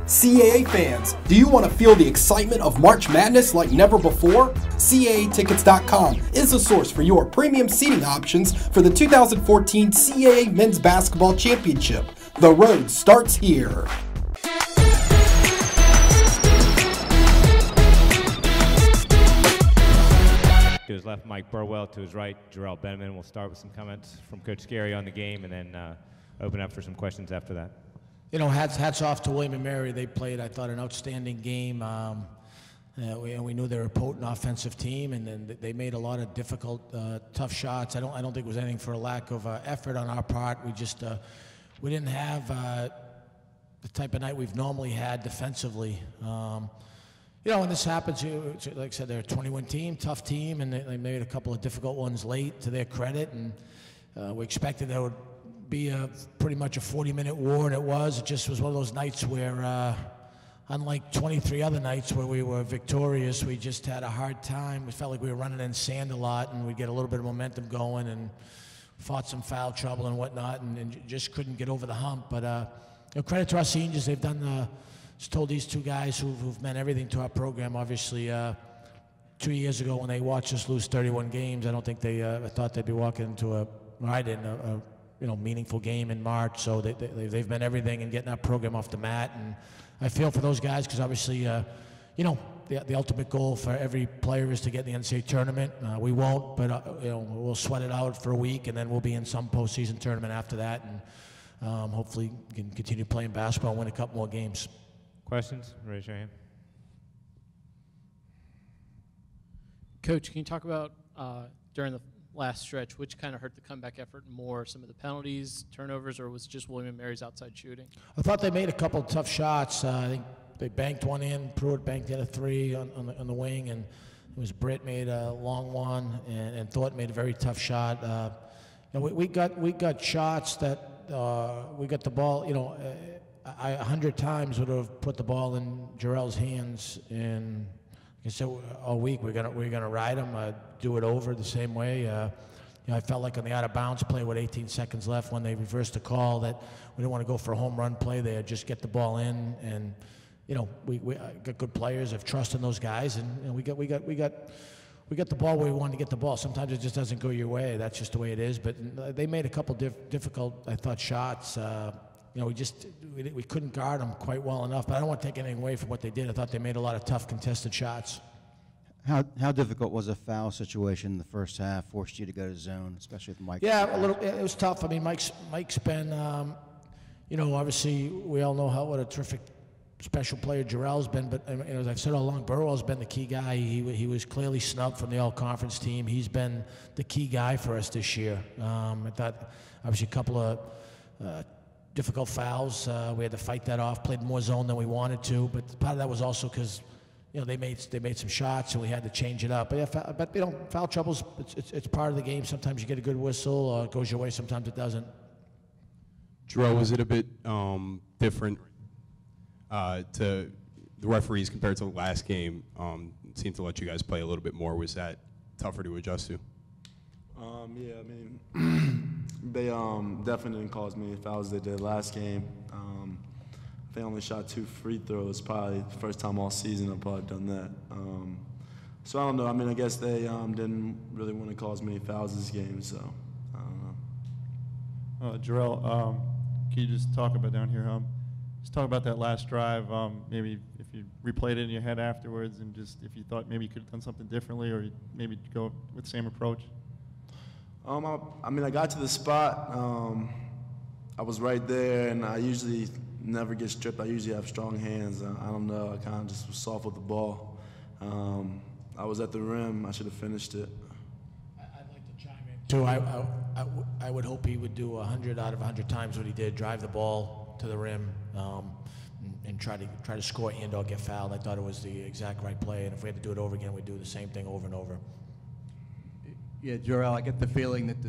CAA fans, do you want to feel the excitement of March Madness like never before? CAAtickets.com is the source for your premium seating options for the 2014 CAA Men's Basketball Championship. The road starts here. To his left, Mike Burwell. To his right, Jarrell Benjamin. We'll start with some comments from Coach Scary on the game and then open up for some questions after that. You know, hats off to William and Mary. They played, I thought, an outstanding game. We knew they were a potent offensive team, and then they made a lot of difficult, tough shots. I don't think it was anything for a lack of effort on our part. We just we didn't have the type of night we've normally had defensively. You know, when this happens, like I said, they're a 20-win team, tough team, and they made a couple of difficult ones late, to their credit, and we expected there would be pretty much a 40-minute war, and it was. It just was one of those nights where, unlike 23 other nights where we were victorious, we just had a hard time. We felt like we were running in sand a lot, and we'd get a little bit of momentum going, and fought some foul trouble and whatnot, and just couldn't get over the hump. But you know, credit to our seniors. They've done just told these two guys who've meant everything to our program. Obviously, 2 years ago when they watched us lose 31 games, I don't think they thought they'd be walking into a meaningful game in March. So they've meant everything in getting our program off the mat. And I feel for those guys because obviously, you know, the ultimate goal for every player is to get in the NCAA tournament. We won't, but you know, we'll sweat it out for a week, and then we'll be in some postseason tournament after that, and hopefully can continue playing basketball and win a couple more games. Questions? Raise your hand. Coach, can you talk about during the last stretch, which kind of hurt the comeback effort more, some of the penalties, turnovers, or was it just William & Mary's outside shooting? I thought they made a couple of tough shots. I think they banked one in, Pruitt banked the other three on the wing, and it was Britt made a long one, and Thornton made a very tough shot. You know, we got shots that we got the ball, you know, I 100 times would have put the ball in Jarrell's hands, and like I said, all week we're gonna ride him, do it over the same way. You know, I felt like on the out of bounds play with 18 seconds left when they reversed the call that we didn't want to go for a home run play there, just get the ball in, and you know, we got good players, have trust in those guys, and you know, we got the ball where we wanted to get the ball. Sometimes it just doesn't go your way. That's just the way it is. But they made a couple difficult, I thought, shots. You know, we couldn't guard them quite well enough. But I don't want to take anything away from what they did. I thought they made a lot of tough contested shots. How difficult was a foul situation in the first half? Forced you to go to zone, especially with Mike? Yeah, a little. It was tough. I mean, Mike's been, you know, obviously we all know what a terrific special player Jarrell's been. But you know, as I've said all along, Burwell's been the key guy. He was clearly snubbed from the all-conference team. He's been the key guy for us this year. I thought obviously a couple of difficult fouls. We had to fight that off. Played more zone than we wanted to, but part of that was also because, you know, they made some shots and we had to change it up. But yeah, but you know, foul troubles. It's part of the game. Sometimes you get a good whistle, it goes your way. Sometimes it doesn't. Jarrell, was it a bit different to the referees compared to the last game? It seemed to let you guys play a little bit more. Was that tougher to adjust to? Yeah, I mean, they definitely didn't cause me fouls they did last game. They only shot 2 free throws, probably the first time all season I've probably done that. So I don't know. I mean, I guess they didn't really want to cause me fouls this game, so I don't know. Jarrell, can you just talk about down here? Just talk about that last drive. Maybe if you replayed it in your head afterwards, and just if you thought maybe you could have done something differently, or maybe go with the same approach. I mean, I got to the spot. I was right there, and I usually never get stripped. I usually have strong hands. I don't know. I kind of just was soft with the ball. I was at the rim. I should have finished it. I'd like to chime in too. I would hope he would do 100 out of 100 times what he did: drive the ball to the rim and try to score and/or get fouled. I thought it was the exact right play, and if we had to do it over again, we'd do the same thing over and over. Yeah, Jarrell, I get the feeling that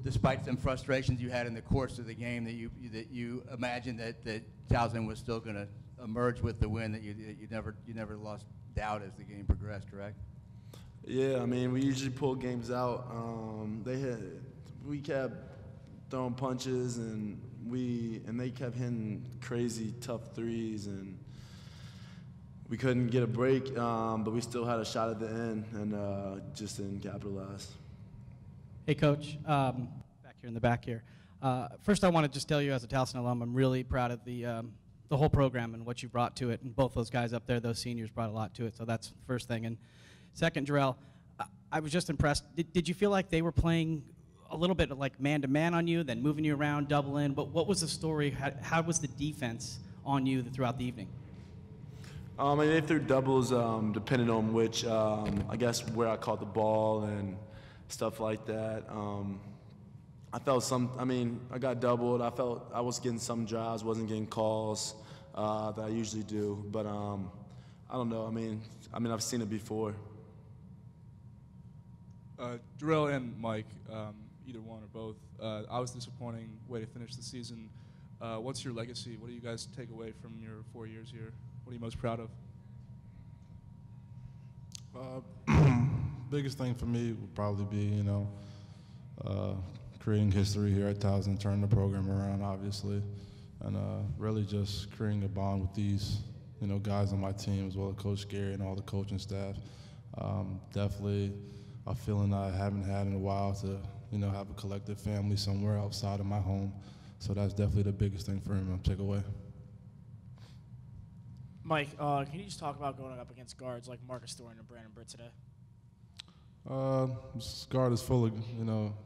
despite some frustrations you had in the course of the game, that you imagined that Towson was still going to emerge with the win. That you never lost doubt as the game progressed, correct? Yeah, I mean, we usually pull games out. We kept throwing punches, and they kept hitting crazy tough threes, and we couldn't get a break, but we still had a shot at the end and just didn't capitalize. Hey, Coach, back here in the back here. First, I want to just tell you, as a Towson alum, I'm really proud of the whole program and what you brought to it. And both those guys up there, those seniors, brought a lot to it. So that's the first thing. And second, Jarrell, I was just impressed. Did you feel like they were playing a little bit like man-to-man on you, then moving you around, doubling? But what was the story? How was the defense on you throughout the evening? They threw doubles depending on which, I guess, where I caught the ball and stuff like that. I felt I got doubled. I felt I was getting some drives, wasn't getting calls that I usually do. But I don't know. I've seen it before. Jarrell and Mike, either one or both, I was disappointing way to finish the season. What's your legacy? What do you guys take away from your 4 years here? What are you most proud of? Biggest thing for me would probably be, creating history here at Towson, turning the program around, obviously, and really just creating a bond with these, guys on my team, as well as Coach Gary and all the coaching staff. Definitely a feeling I haven't had in a while to, have a collective family somewhere outside of my home. So that's definitely the biggest thing for him to take away. Mike, can you just talk about going up against guards like Marcus Thornton and Brandon Britt today? This guard is full of,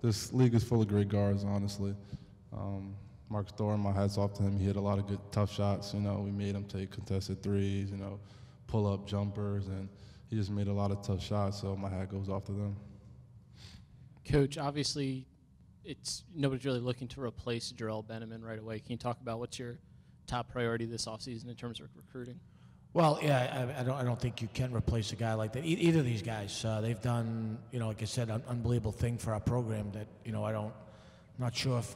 this league is full of great guards, honestly. Marcus Thornton, my hat's off to him. He hit a lot of good, tough shots. We made him take contested threes, pull-up jumpers, and he just made a lot of tough shots, so my hat goes off to them. Coach, obviously, nobody's really looking to replace Jarrell Benjamin right away. Can you talk about what's your top priority this offseason in terms of recruiting? Well, yeah, I don't think you can replace a guy like that. Either of these guys, they've done, like I said, an unbelievable thing for our program that, I'm not sure if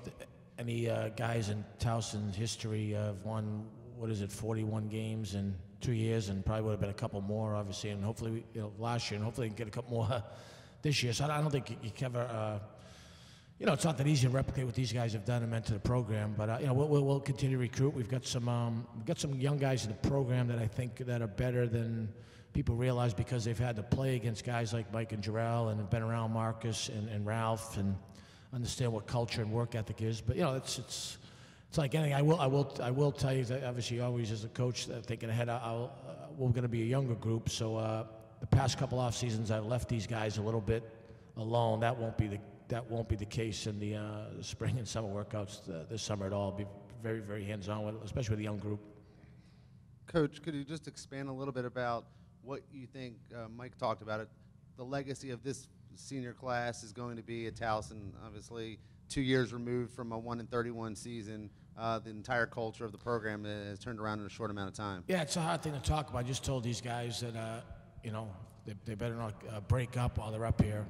any guys in Towson's history have won, 41 games in 2 years, and probably would have been a couple more, obviously, and hopefully, last year, and hopefully get a couple more this year. So I don't think you can ever, it's not that easy to replicate what these guys have done and meant to the program, but we'll continue to recruit. We've got some young guys in the program that I think that are better than people realize because they've had to play against guys like Mike and Jarrell and have been around Marcus and Ralph and understand what culture and work ethic is. But it's like anything. I will tell you that obviously always as a coach thinking ahead. We're going to be a younger group, so the past couple off seasons I've left these guys a little bit alone. That won't be the case in the spring and summer workouts this summer at all. Be very, very hands-on with, especially with the young group. Coach, could you just expand a little bit about what you think, Mike talked about it, the legacy of this senior class is going to be at Towson? Obviously, 2 years removed from a 1-31 season, the entire culture of the program has turned around in a short amount of time. Yeah, it's a hard thing to talk about. I just told these guys that, they better not break up while they're up here,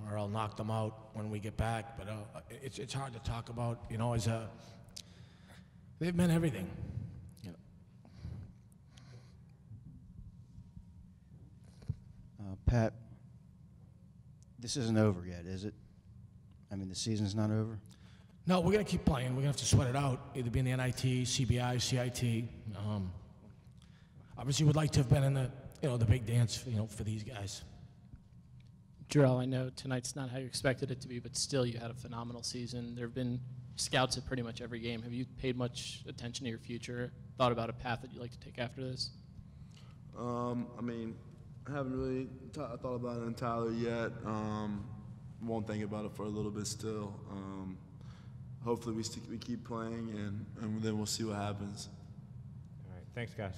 or I'll knock them out when we get back. But it's hard to talk about, they've meant everything. Pat, this isn't over yet, is it? The season's not over? No, we're going to keep playing. We're going to have to sweat it out, either be in the NIT, CBI, CIT. Obviously, we'd like to have been in the big dance, for these guys. Jarrell, I know tonight's not how you expected it to be, but still you had a phenomenal season. There have been scouts at pretty much every game. Have you paid much attention to your future, thought about a path that you'd like to take after this? I haven't really thought about it entirely yet. Won't think about it for a little bit still. Hopefully we keep playing, and then we'll see what happens. All right, thanks, guys.